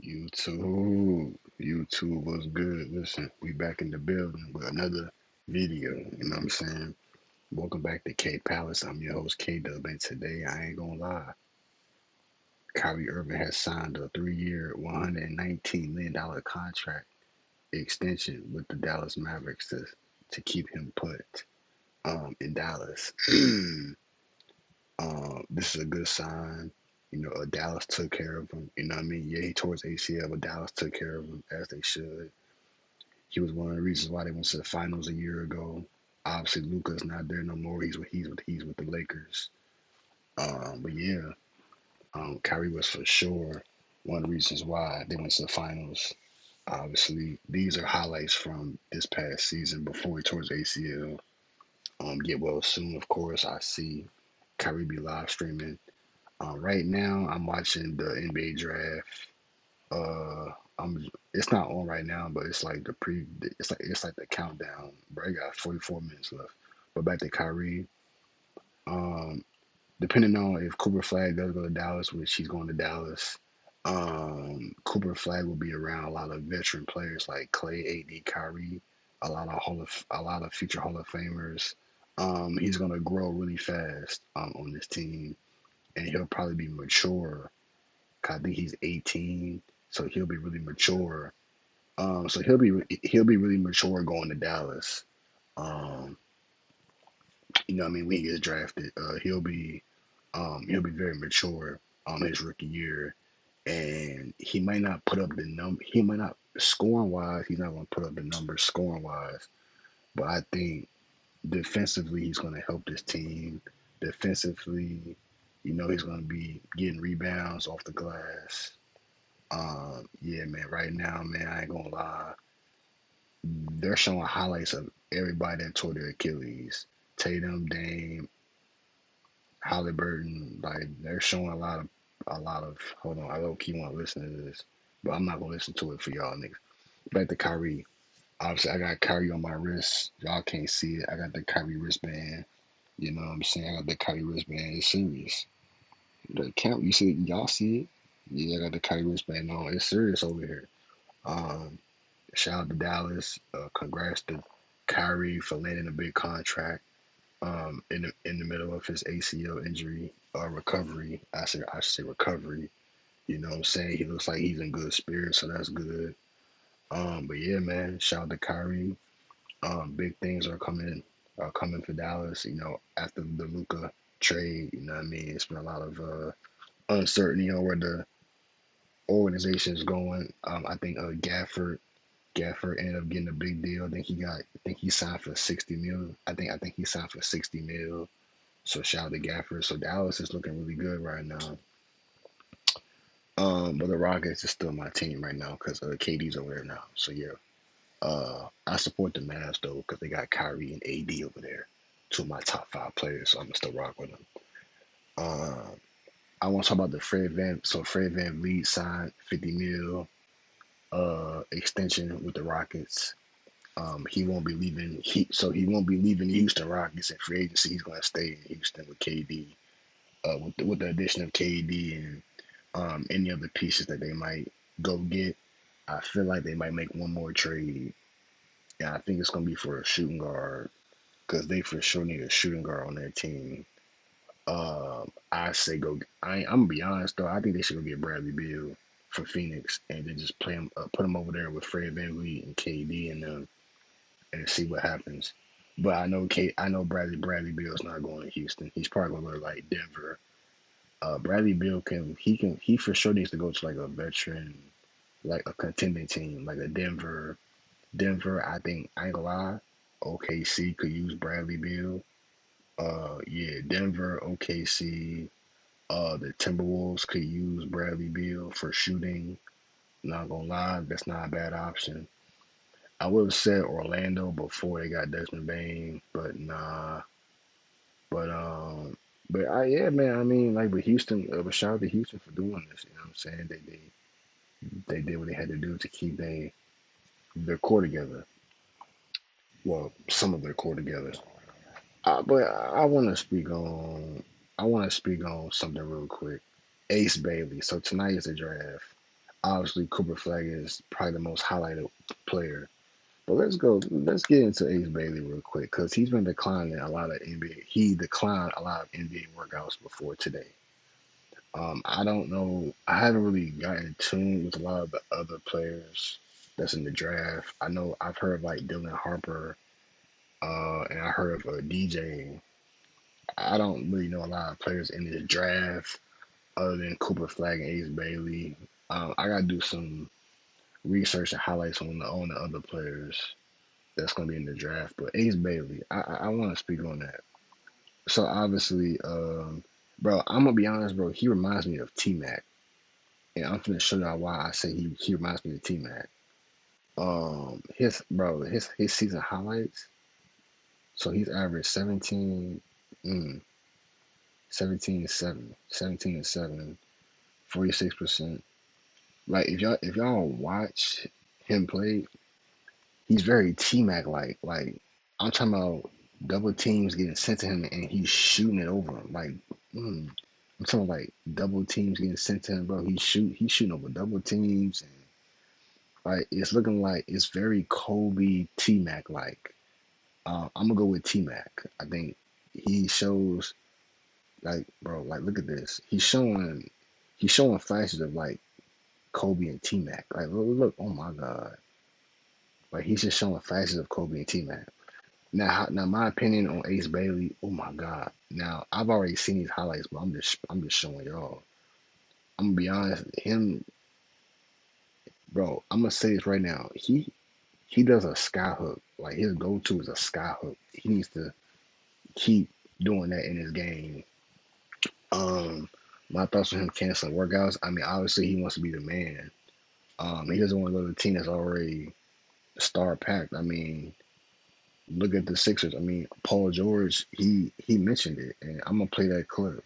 YouTube was good. Listen, we back in the building with another video. You know what I'm saying? Welcome back to K Palace. I'm your host K Dub, and today I ain't gonna lie. Kyrie Irving has signed a 3-year, $119 million contract extension with the Dallas Mavericks to keep him put in Dallas. This is a good sign. Dallas took care of him. You know what I mean? Yeah, he tore his ACL, but Dallas took care of him as they should. He was one of the reasons why they went to the finals a year ago. Obviously, Luka's not there no more. He's with the Lakers. But yeah, Kyrie was for sure one of the reasons why they went to the finals. Obviously, these are highlights from this past season before he tore his ACL. Get well soon, of course. I see Kyrie be live streaming. Right now, I'm watching the NBA draft. I'm it's not on right now, but it's like it's like the countdown. Bro, I got 44 minutes left. But back to Kyrie. Um, Depending on if Cooper Flag does go to Dallas, which he's going to Dallas, Cooper Flag will be around a lot of veteran players like Clay, AD, Kyrie, a lot of future Hall of Famers. He's gonna grow really fast on this team, and he'll probably be mature. 'Cause I think he's 18, so he'll be really mature. So he'll be really mature going to Dallas. Um, what I mean, when he gets drafted, he'll be very mature his rookie year, and he might not put up the number. He might not scoring wise. He's not going to put up the numbers scoring wise, but I think defensively he's going to help this team. Defensively, he's going to be getting rebounds off the glass. Yeah, man. Right now, man, I ain't gonna lie. They're showing highlights of everybody that tore their Achilles. Tatum, Dame, Halliburton. Like they're showing a lot of. Hold on, I low key want to listen to this, but I'm not gonna listen to it for y'all niggas. Back to Kyrie. Obviously, I got Kyrie on my wrist. Y'all can't see it. I got the Kyrie wristband. You know what I'm saying? I got the Kyrie wristband. It's serious. The count. You see? Y'all see it? Yeah, I got the Kyrie wristband on. It's serious over here. Um, Shout out to Dallas. Congrats to Kyrie for landing a big contract in the middle of his ACL injury recovery. I should say recovery. You know what I'm saying? He looks like he's in good spirits, so that's good. But yeah, man, shout out to Kyrie. Big things are coming for Dallas. After the Luka trade, you know what I mean? It's been a lot of uncertainty on where the organization is going. I think Gafford ended up getting a big deal. I think he signed for 60 mil. I think he signed for 60 mil. So shout out to Gafford. So Dallas is looking really good right now. But the Rockets is still my team right now because KD's over there now. So yeah. I support the Mavs though because they got Kyrie and AD over there, two of my top five players. So I'm gonna still rock with them. Uh, I want to talk about the Fred Van Vliet signed 50 mil extension with the Rockets. He won't be leaving. He won't be leaving the Houston Rockets in free agency. He's going to stay in Houston with KD. With the addition of KD and any other pieces that they might go get, I feel like they might make one more trade. And I think it's going to be for a shooting guard because they for sure need a shooting guard on their team. I say go. I'm gonna be honest though. I think they should go get Bradley Beal for Phoenix and then just put him over there with Fred VanVleet and KD and them and see what happens. But I know Bradley Beal's not going to Houston. He's probably going to go to like Denver. Bradley Beal he for sure needs to go to like a veteran, like a contending team, like a Denver. Denver, I think I ain't gonna lie, OKC could use Bradley Beal. Yeah, Denver, OKC, the Timberwolves could use Bradley Beal for shooting. Not gonna lie, that's not a bad option. I would have said Orlando before they got Desmond Bain, but nah. But yeah, man. I mean, like with Houston, but shout out to Houston for doing this. You know what I'm saying? They did what they had to do to keep their core together. Well, some of their core together. But I want to speak on something real quick. Ace Bailey. So tonight is the draft. obviously Cooper Flag is probably the most highlighted player. But let's go. Let's get into Ace Bailey real quick because he's been declining a lot of NBA. He declined a lot of NBA workouts before today. I don't know. I haven't really gotten in tune with a lot of the other players that's in the draft. I know I've heard of like Dylan Harper, and I heard of DJ. I don't really know a lot of players in this draft other than Cooper Flag and Ace Bailey. I gotta do some research and highlights on the other players that's gonna be in the draft. But Ace Bailey, I want to speak on that. So obviously, bro, I'm gonna be honest, bro. He reminds me of T Mac, and I'm gonna show y'all why I say he reminds me of T Mac. His season highlights. So he's averaged 17, mm, 17 and 7, 17 and 7, 46%. Like if y'all watch him play, he's very T Mac like. Like I'm talking about double teams getting sent to him and he's shooting it over him. Like I'm talking about like double teams getting sent to him, bro. He's shooting over double teams and like it's looking like it's very Kobe T Mac like. I'm gonna go with T Mac. I think he shows like bro, like look at this. He's showing flashes of like Kobe and T Mac. Like look, oh my god. Like he's just showing flashes of Kobe and T Mac. Now, my opinion on Ace Bailey. Oh my God! Now I've already seen these highlights, but I'm just showing y'all. I'm gonna be honest. Him, bro. I'm gonna say this right now. He does a sky hook. Like his go-to is a sky hook. He needs to keep doing that in his game. Um, my thoughts on him canceling workouts. I mean, obviously he wants to be the man. He doesn't want to go to a team that's already star packed. I mean, look at the Sixers. I mean, Paul George, he mentioned it, and I'm gonna play that clip.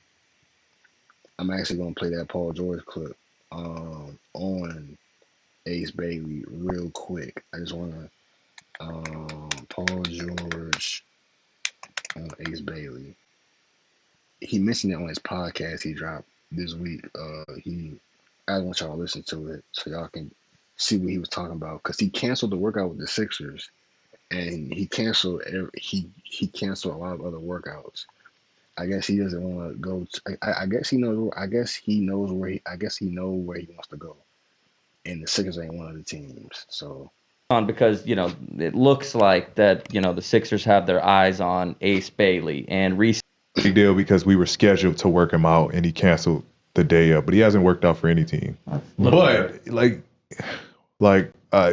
I'm actually gonna play that Paul George clip on Ace Bailey real quick. I just wanna Paul George on Ace Bailey. He mentioned it on his podcast he dropped this week. I want y'all to listen to it so y'all can see what he was talking about because he canceled the workout with the Sixers and he canceled a lot of other workouts. I guess he doesn't want to go. I guess he knows. I guess he knows where he. I guess he knows where he wants to go, and the Sixers ain't one of the teams. So On because it looks like that the Sixers have their eyes on Ace Bailey and recently. Big deal because we were scheduled to work him out and he canceled the day up, but he hasn't worked out for any team. But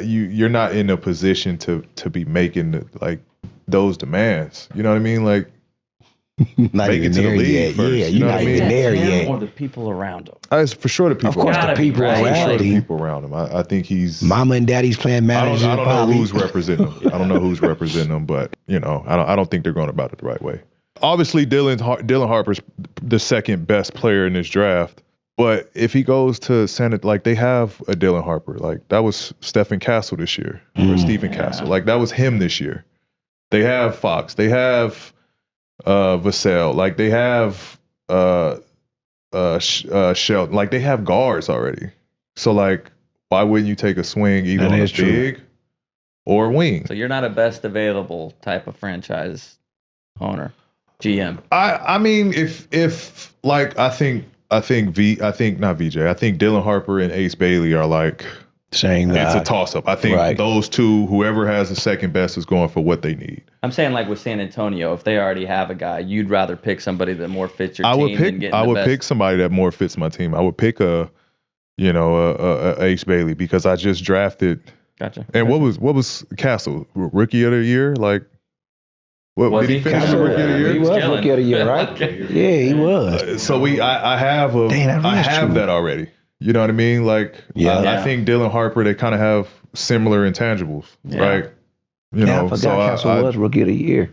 you're not in a position to be making those demands. You know what I mean? Like not make even it to the there league yet. first. Yeah, you know you're what not I mean? even there yet. Or the people around him. It's for sure the people. Of course, the people Right. around the him. people around him. I think he's Mama and daddy's playing manager. I don't know probably. who's representing him. I don't know who's representing him, but I don't think they're going about it the right way. Obviously, Dylan Harper's the second best player in this draft. But if he goes to Senate, like they have a Dylan Harper, like that was Stephen Castle this year, or Stephen Castle, like that was him this year. They have Fox, they have Vassell, like they have Shelton, like they have guards already. So like, why wouldn't you take a swing either on a big or a wing? So you're not a best available type of franchise owner, GM. I mean, if like I think not VJ. I think Dylan Harper and Ace Bailey are like saying that it's a toss up. I think those two, whoever has the second best, is going for what they need. I'm saying like with San Antonio, if they already have a guy, you'd rather pick somebody that more fits your team. I would pick somebody that more fits my team. I would pick a Ace Bailey because I just drafted. Gotcha. And what was Castle rookie of the year? Like, what did he finish the rookie of the year? He was rookie of the year, right? Yeah, he was. So I have that already. You know what I mean? Like, I think Dylan Harper, they kind of have similar intangibles, right? I forgot Castle was rookie of the year.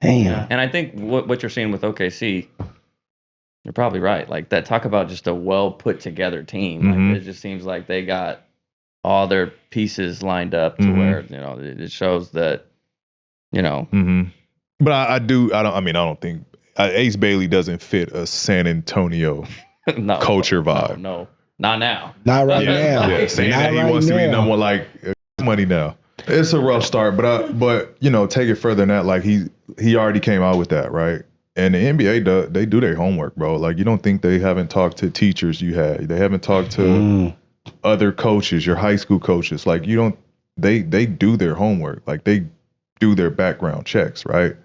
Damn. Yeah. And I think what you're seeing with OKC, you're probably right. Like that, talk about just a well put together team. Mm-hmm. Like, it just seems like they got all their pieces lined up to where it shows that Mm-hmm. But I don't think Ace Bailey doesn't fit a San Antonio culture vibe. No. Not now. Not right now. Yeah, saying Not that he right wants to be now. number one, like money now. It's a rough start, but you know, take it further than that. Like he already came out with that, right? And the NBA they do their homework, bro. Like you don't think they haven't talked to teachers you had, they haven't talked to other coaches, your high school coaches. Like you don't, they do their homework, like they do their background checks, right?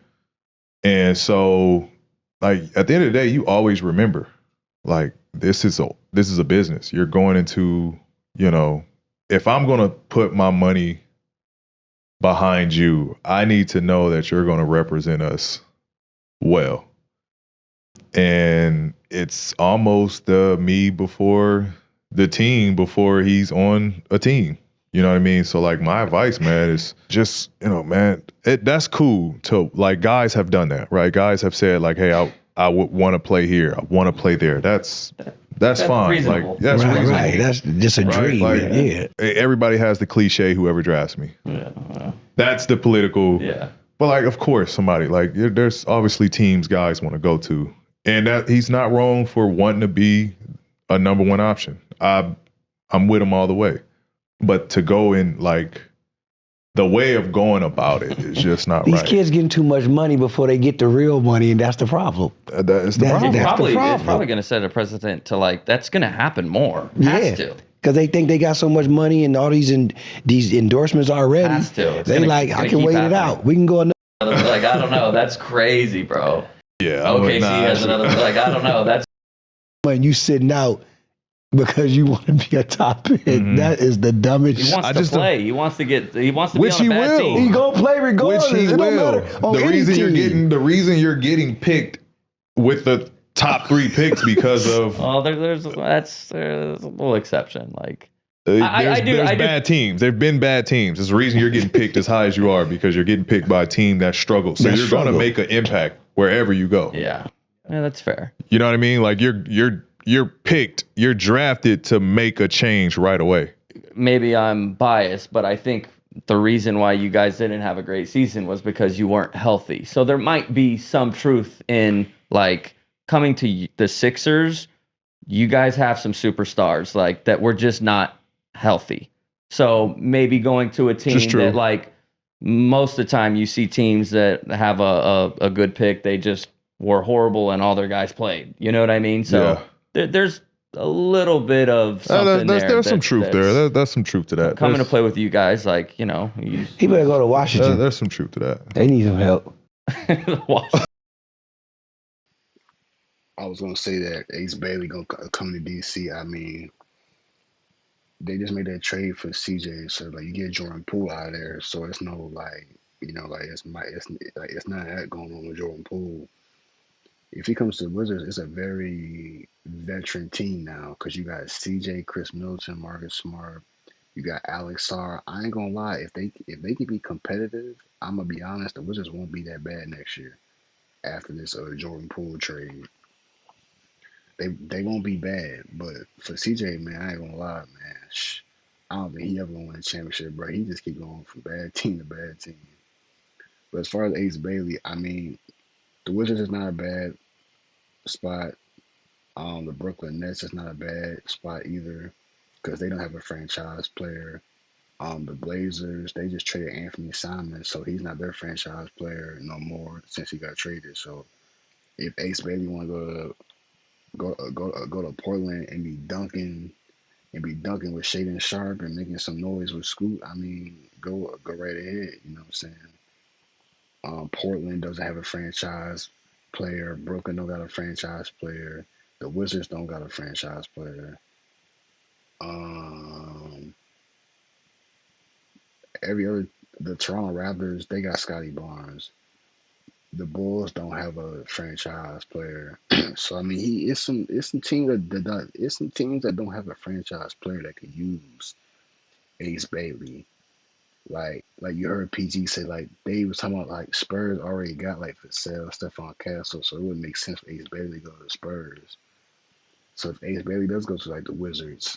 And so, like at the end of the day, you always remember, like this is a business. You're going into, you know, if I'm gonna put my money behind you, I need to know that you're gonna represent us well. And it's almost the me before the team before he's on a team. You know what I mean? So like my advice, man, is just, you know, man, that's cool to, like, guys have done that, right? Guys have said like, hey, I would want to play here. I want to play there. That's fine. Reasonable. Like that's right, reasonable. right. That's just a Right? dream. Like, yeah. Everybody has the cliche, whoever drafts me. Yeah. That's the political. Yeah. But like, of course, somebody like there's obviously teams guys want to go to, and that he's not wrong for wanting to be a number one option. I'm with him all the way, but to go in like the way of going about it is just not These right. kids getting too much money before they get the real money, and that's the problem. That is the That's- problem. that's the It's problem. probably going to set a precedent to like that's going to happen more. Has to. Because they think they got so much money and all these endorsements already. Has to. It's They gonna- like, it's I gonna can keep wait happening. it out. We can go another. Like I don't know. That's crazy, bro. Yeah. I would OKC not has actually- another. Like I don't know. That's And you sitting out because you want to be a top pick. Mhm. That is the dumbest. he wants I to just don't- play. He wants to get. He wants to Which be on a he bad will. team. He gonna play regardless. Which he It don't will. matter on The any reason team. you're getting picked with the top 3 picks because of Oh, there's a little exception. Like there's I do- bad teams. There've been bad teams. There's a reason you're getting picked as high as you are, because you're getting picked by a team that struggles. So That you're going to struggle. make an impact wherever you go. yeah, that's fair. You know what I mean? Like you're picked, you're drafted to make a change right away. Maybe I'm biased, but I think the reason why you guys didn't have a great season was because you weren't healthy. So there might be some truth in like coming to the Sixers. You guys have some superstars like that were just not healthy. So maybe going to a team Just true. that like most of the time you see teams that have a good pick, they just were horrible and all their guys played. You know what I mean? So there's a little bit of something there. There's some truth there. There's some truth to that. Coming to play with you guys, like, you know, He better go to Washington. There's some truth to that. They need some help. I was gonna say that Ace Bailey gonna come to DC. I mean, they just made that trade for CJ, so like you get Jordan Poole out of there, so it's no like, you know, like it's not that going on with Jordan Poole. If he comes to the Wizards, it's a very veteran team now because you got CJ, Chris Middleton, Marcus Smart, you got Alex Sarr. I ain't gonna lie, if they can be competitive, I'm gonna be honest, the Wizards won't be that bad next year after this Jordan Poole trade. They won't be bad, but for CJ, man, I ain't gonna lie, man. I don't think he ever gonna win a championship, bro. He just keep going from bad team to bad team. But as far as Ace Bailey, I mean, the Wizards is not a bad spot. The Brooklyn Nets is not a bad spot either because they don't have a franchise player. The Blazers, they just traded Anthony Simons, so he's not their franchise player no more since he got traded. So if Ace Bailey want to go to Portland and be dunking with Shaden Sharp and making some noise with Scoot, I mean, go right ahead. You know what I'm saying? Portland doesn't have a franchise player. Brooklyn don't got a franchise player. The Wizards don't got a franchise player. The Toronto Raptors, they got Scotty Barnes. The Bulls don't have a franchise player. So I mean, it's some teams that don't have a franchise player that can use Ace Bailey. Like you heard PG say, like they was talking about like Spurs already got like for sale Stephon Castle, so it wouldn't make sense for Ace Bailey to go to the Spurs. So if Ace Bailey does go to like the Wizards,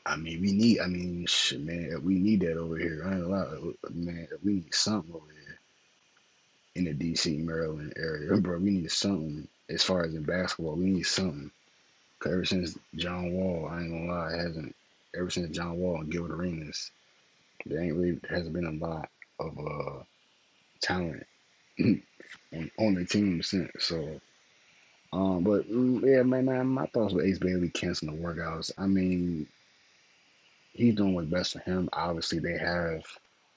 I mean shit, man, we need that over here. I ain't gonna lie, man, we need something over here in the DC Maryland area, bro. We need something as far as in basketball. We need something. 'Cause ever since John Wall, I ain't gonna lie, it hasn't. Ever since John Wall and Gilbert Arenas, there hasn't been a lot of talent on the team since. So, but yeah, man, my thoughts with Ace Bailey canceling the workouts. I mean, he's doing what's best for him. Obviously, they have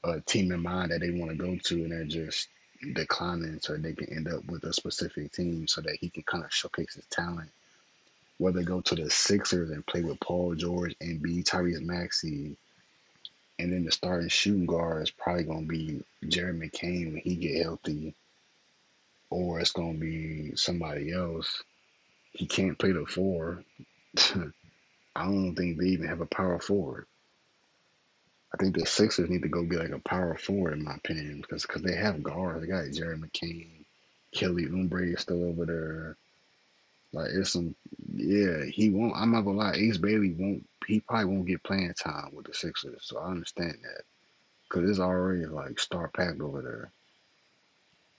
a team in mind that they want to go to, and they're just declining so they can end up with a specific team so that he can kind of showcase his talent. Whether go to the Sixers and play with Paul George, Embiid, Tyrese Maxey, and then the starting shooting guard is probably gonna be Jerry McCain when he get healthy, or it's gonna be somebody else. He can't play the four. I don't think they even have a power forward. I think the Sixers need to go get like a power forward, in my opinion, because they have guards. They got Jerry McCain, Kelly Oubre is still over there. Like it's some, yeah. He won't. I'm not gonna lie. Ace Bailey won't. He probably won't get playing time with the Sixers. So I understand that because it's already like star packed over there.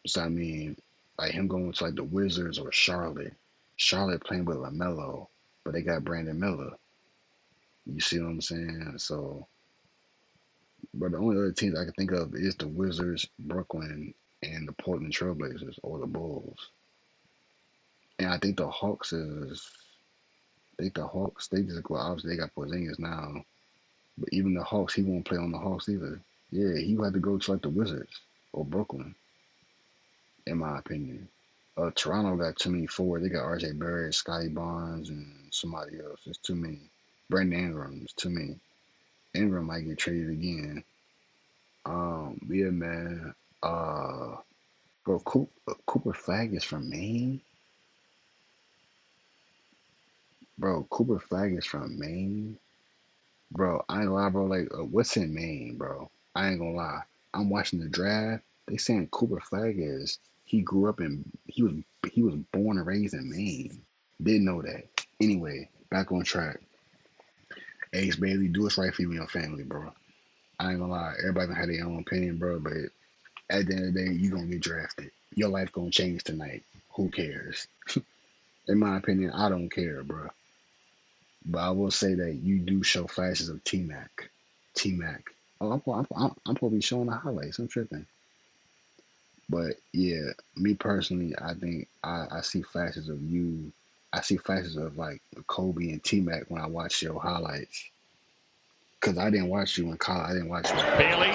So I mean, like him going to like the Wizards or Charlotte. Charlotte playing with LaMelo, but they got Brandon Miller. You see what I'm saying? So, but the only other teams I can think of is the Wizards, Brooklyn, and the Portland Trailblazers or the Bulls. And I think the Hawks is. I think the Hawks. They just well, obviously they got Porzingis now, but even the Hawks, he won't play on the Hawks either. Yeah, he would have to go to like the Wizards or Brooklyn, in my opinion. Toronto got too many forwards. They got RJ Barrett, Scotty Barnes, and somebody else. It's too many. Brandon Ingram. It's too many. Ingram might get traded again. Yeah, man. Uh, bro, Cooper Flag is from Maine. Bro, Cooper Flag is from Maine. Bro, I ain't gonna lie, bro. Like, what's in Maine, bro? I ain't gonna lie. I'm watching the draft. They saying Cooper Flag is he grew up in he was born and raised in Maine. Didn't know that. Anyway, back on track. Ace Bailey, do what's right for you and your family, bro. I ain't gonna lie. Everybody gonna have their own opinion, bro. But at the end of the day, you gonna get drafted. Your life gonna change tonight. Who cares? In my opinion, I don't care, bro. But I will say that you do show flashes of T Mac. T Mac. Oh, I'm probably showing the highlights. I'm tripping. But yeah, me personally, I think I see flashes of you. I see flashes of like Kobe and T Mac when I watch your highlights. Cause I didn't watch you in college. I didn't watch you. Bailey.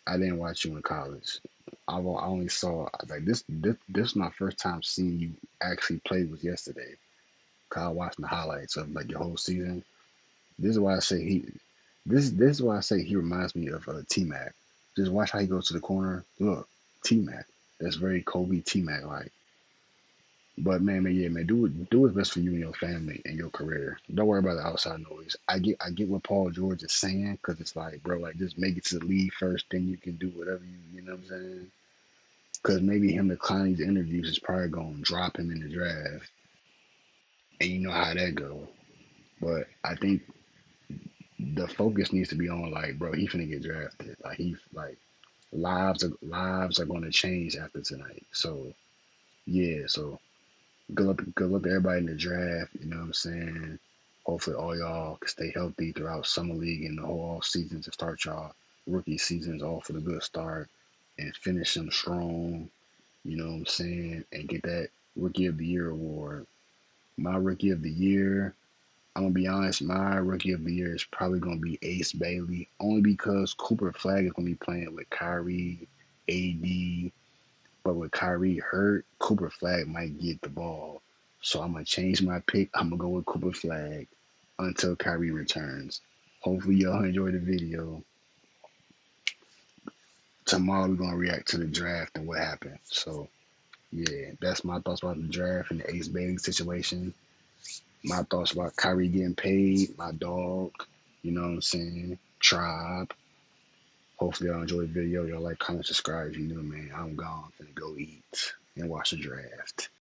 I didn't watch you in college. I only saw like this is my first time seeing you actually play was yesterday. Cause I watched the highlights of like your whole season. This is why I say this is why I say he reminds me of T Mac. Just watch how he goes to the corner. Look, T Mac. That's very Kobe T Mac like. But man, yeah, man, do what's best for you and your family and your career. Don't worry about the outside noise. I get what Paul George is saying because it's like, bro, like just make it to the league first, then you can do whatever you know what I'm saying. Because maybe him declining these interviews is probably gonna drop him in the draft, and you know how that go. But I think the focus needs to be on like, bro, he finna get drafted. Like he's like lives are going to change after tonight. So yeah, so good luck to everybody in the draft. You know what I'm saying? Hopefully all y'all can stay healthy throughout summer league and the whole off season to start y'all rookie seasons off with a good start and finish them strong. You know what I'm saying? And get that rookie of the year award. My rookie of the year, I'm gonna be honest, my rookie of the year is probably gonna be Ace Bailey, only because Cooper Flag is gonna be playing with Kyrie, AD, but with Kyrie hurt, Cooper Flag might get the ball. So I'm gonna change my pick. I'm gonna go with Cooper Flag until Kyrie returns. Hopefully y'all enjoy the video. Tomorrow we're gonna react to the draft and what happened. So yeah, that's my thoughts about the draft and the Ace Bailey situation. My thoughts about Kyrie getting paid, my dog, you know what I'm saying? Tribe. Hopefully y'all enjoy the video. Y'all like, comment, subscribe if you new, man. I'm gone. Finna go eat and watch the draft.